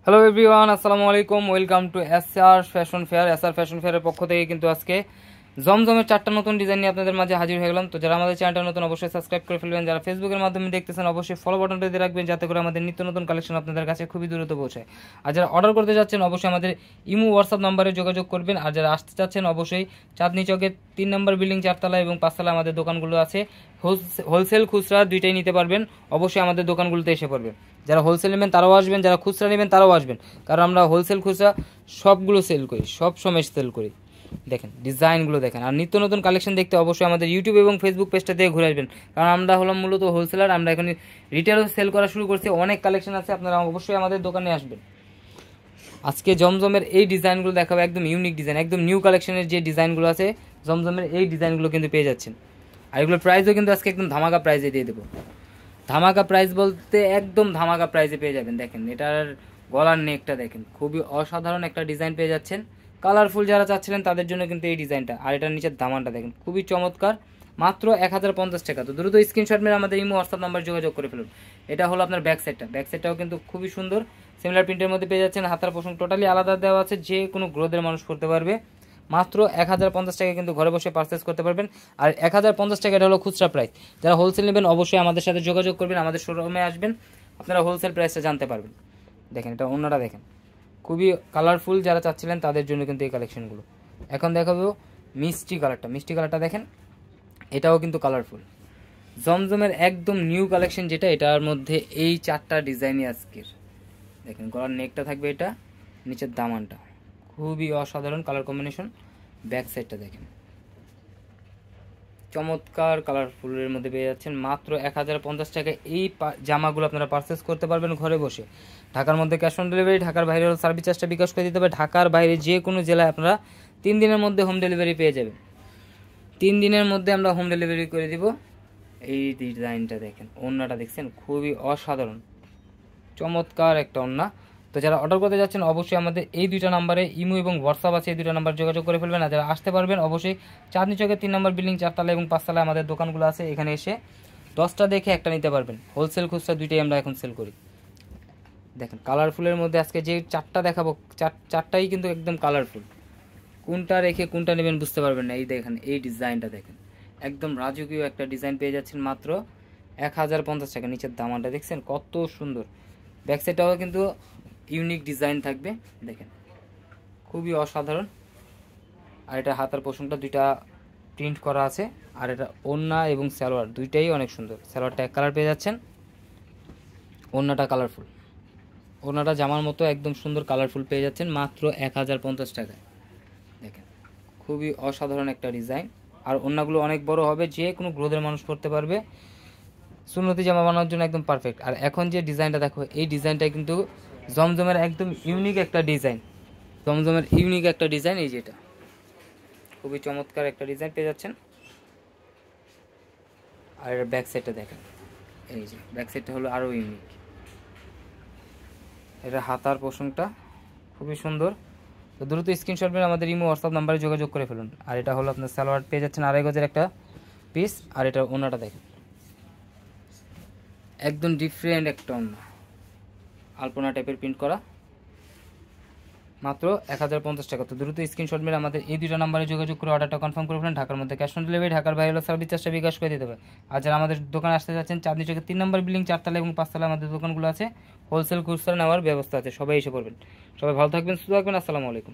Hello everyone, আসসালামু আলাইকুম। Welcome to SR fashion fair. SR fashion ফেয়ারের পক্ষ থেকে কিন্তু আজকে জমজমের 4টা নতুন ডিজাইন নিয়ে আপনাদের মাঝে হাজির হয়ে গেলাম। তো যারা আমাদের চ্যানেলটা নতুন অবশ্যই সাবস্ক্রাইব করে ফেলবেন, যারা ফেসবুকের মাধ্যমে দেখতেছেন অবশ্যই ফলো বাটনটা দিয়ে রাখবেন, যাতে করে আমাদের নিত্য নতুন কালেকশন আপনাদের কাছে খুবই দ্রুত পৌঁছায়। আর যারা অর্ডার করতে যাচ্ছেন অবশ্যই আমাদের ইমো হোয়াটসঅ্যাপ নাম্বারে যোগাযোগ করবেন। আর যারা আসতে চাচ্ছেন অবশ্যই চাঁদনি চকের 3 নম্বর বিল্ডিং 4তলা এবং 5তলা আমাদের দোকানগুলো আছে। হোলসেল খুচরা দুইটাই নিতে পারবেন, অবশ্যই আমাদের দোকানগুলোতে এসে পড়বেন। যারা হোলসেল নেবেন তারাও আসবেন, যারা খুচরা নেবেন তারাও আসবেন, কারণ আমরা হোলসেল খুচরা সবগুলো সেল করি, সব সময় সেল করি। দেখেন ডিজাইনগুলো দেখেন। আর নিত্য নতুন কালেকশন দেখতে অবশ্যই আমাদের ইউটিউব এবং ফেসবুক পেজটা দিয়ে ঘুরে আসবেন, কারণ আমরা হলাম মূলত হোলসেলার। আমরা এখন রিটেলও সেল করা শুরু করছি, অনেক কালেকশন আছে, আপনারা অবশ্যই আমাদের দোকানে আসবেন। আজকে জমজমের এই ডিজাইনগুলো দেখাবো, একদম ইউনিক ডিজাইন, একদম নিউ কালেকশনের যে ডিজাইনগুলো আছে জমজমের এই ডিজাইনগুলো কিন্তু পেয়ে যাচ্ছেন। আর এগুলোর প্রাইসও কিন্তু আজকে একদম ধামাকা প্রাইসে দিয়ে দেবো। ধামাকা প্রাইস বলতে একদম ধামাকা প্রাইসে পেয়ে যাবেন। দেখেন এটার গলার নেকটা দেখেন, খুবই অসাধারণ একটা ডিজাইন পেয়ে যাচ্ছেন। কালারফুল যারা চাচ্ছিলেন তাদের জন্য কিন্তু এই ডিজাইনটা। আর এটার নিচের দামানটা দেখেন, খুবই চমৎকার, মাত্র 1050 টাকা। তো দ্রুত স্ক্রিনশট মেরে আমাদের ইমো হোয়াটসঅ্যাপ নাম্বার যোগাযোগ করে ফেলুন। এটা হলো আপনার ব্যাক সাইডটা, ব্যাক সাইডটাও কিন্তু খুবই সুন্দর, সিমিলার প্রিন্টের মধ্যে পেয়ে যাচ্ছেন। হাতার পোষণ টোটালি আলাদা দেওয়া আছে, যে কোনো গ্রোথের মানুষ করতে পারবে। মাত্র 1050 টাকা কিন্তু ঘরে বসে পারচেস করতে পারবেন। আর 1050 টাকা এটা হলো খুচরা প্রাইস। যারা হোলসেল নেবেন অবশ্যই আমাদের সাথে যোগাযোগ করবেন, আমাদের শোরুমে আসবেন, আপনারা হোলসেল প্রাইসটা জানতে পারবেন। দেখেন এটা অন্যটা দেখেন, খুবই কালারফুল, যারা চাচ্ছিলেন তাদের জন্য কিন্তু এই কালেকশনগুলো। এখন দেখাবো মিষ্টি কালারটা, মিষ্টি কালারটা দেখেন, এটাও কিন্তু কালারফুল। জমজমের একদম নিউ কালেকশন যেটা, এটার মধ্যে এই 4টা ডিজাইনই আজকের। দেখেন গলার নেকটা থাকবে এটা, নিচের দামানটা খুবই অসাধারণ কালার কম্বিনেশন। ব্যাক সাইডটা দেখেন, চমৎকার কালারফুলের মধ্যে পেয়ে যাচ্ছেন। মাত্র 1050 টাকায় এই জামাগুলো আপনারা পারচেস করতে পারবেন ঘরে বসে। ঢাকার মধ্যে ক্যাশ অন ডেলিভারি, ঢাকার বাইরে হলো সার্ভিস চার্জটা বিকাশ করে দিতে হবে। ঢাকার বাইরে যে কোনো জেলায় আপনারা 3 দিনের মধ্যে হোম ডেলিভারি পেয়ে যাবেন। 3 দিনের মধ্যে আমরা হোম ডেলিভারি করে দিব। এই ডিজাইনটা দেখেন, ওড়নাটা দেখছেন, খুবই অসাধারণ চমৎকার একটা ওড়না। তো যারা অর্ডার করতে যাচ্ছেন অবশ্যই আমাদের এই 2টা নাম্বারে ইমো এবং হোয়াটসঅ্যাপ আছে, এই 2টা নাম্বার যোগাযোগ করে ফেলবেন। আর যারা আসতে পারবেন অবশ্যই চাঁদনি চকের 3 নম্বর বিল্ডিং 4তলা এবং 5তলায় আমাদের দোকানগুলো আছে, এখানে এসে 10টা দেখে একটা নিতে পারবেন। হোলসেল খুচরা দুইটাই আমরা এখন সেল করি। দেখেন কালারফুলের মধ্যে আজকে যে 4টা দেখাবো, 4টাই কিন্তু একদম কালারফুল। কোনটা রেখে কোনটা নেবেন বুঝতে পারবেন না। এই দেখেন এই ডিজাইনটা দেখেন, একদম রাজকীয় একটা ডিজাইন পেয়ে যাচ্ছেন মাত্র 1050 টাকা। নিচের দামানটা দেখছেন কত সুন্দর, ব্যাক সাইডটাও কিন্তু ইউনিক ডিজাইন থাকবে, দেখেন খুবই অসাধারণ। আর এটা হাতার পোষণটা দুইটা প্রিন্ট করা আছে। আর এটা ওড়না এবং সালোয়ার দুইটাই অনেক সুন্দর। সালোয়ারটা এক কালার পেয়ে যাচ্ছেন, ওড়নাটা কালারফুল, ওড়নাটা জামার মতো একদম সুন্দর কালারফুল পেয়ে যাচ্ছেন মাত্র 1050 টাকায়। দেখেন খুবই অসাধারণ একটা ডিজাইন। আর ওড়নাগুলো অনেক বড় হবে, যে কোনো গ্রোথের মানুষ করতে পারবে, সুন্নতি জামা বানানোর জন্য একদম পারফেক্ট। আর এখন যে ডিজাইনটা দেখো, এই ডিজাইনটা কিন্তু জমজমের একদম ইউনিক একটা ডিজাইন, জমজমের ইউনিক একটা ডিজাইন। এই যেটা খুবই চমৎকার একটা ডিজাইন পেয়ে যাচ্ছেন। আর এর ব্যাক সাইডটা দেখেন, এই যে ব্যাক সাইডটা হলো আরও ইউনিক। এটা হাতার পোষণটা খুবই সুন্দর। তো দ্রুত স্ক্রিনশট মেরে আমাদের ইমো হোয়াটসঅ্যাপ নাম্বারে যোগাযোগ করে ফেলুন। আর এটা হলো আপনার সালোয়ার পেয়ে যাচ্ছেন 2.5 গজের একটা পিস। আর এটা ওড়নাটা দেখেন, একদম ডিফারেন্ট একটা ওড়না, আলপনা টাইপের প্রিন্ট করা, মাত্র 1050 টাকা। তো দ্রুত স্ক্রিনশট মেরে আমাদের এই 2টা নাম্বারে যোগাযোগ করে অর্ডারটা কনফার্ম করে ফেলেন। ঢাকার মধ্যে ক্যাশ অন ডেলিভারি, ঢাকার বাইরে হলো সার্ভিস চার্জটা বিকাশ করে দিতে হবে। আর যারা আমাদের দোকানে আসতে যাচ্ছেন চাঁদনি চকের 3 নম্বর বিল্ডিং 4তলা এবং 5তলা আমাদের দোকানগুলো আছে, হোলসেল খুচরা নেওয়ার ব্যবস্থা আছে, সবাই এসে পড়বেন। সবাই ভালো থাকবেন, সুস্থ থাকবেন, আসসালামু আলাইকুম।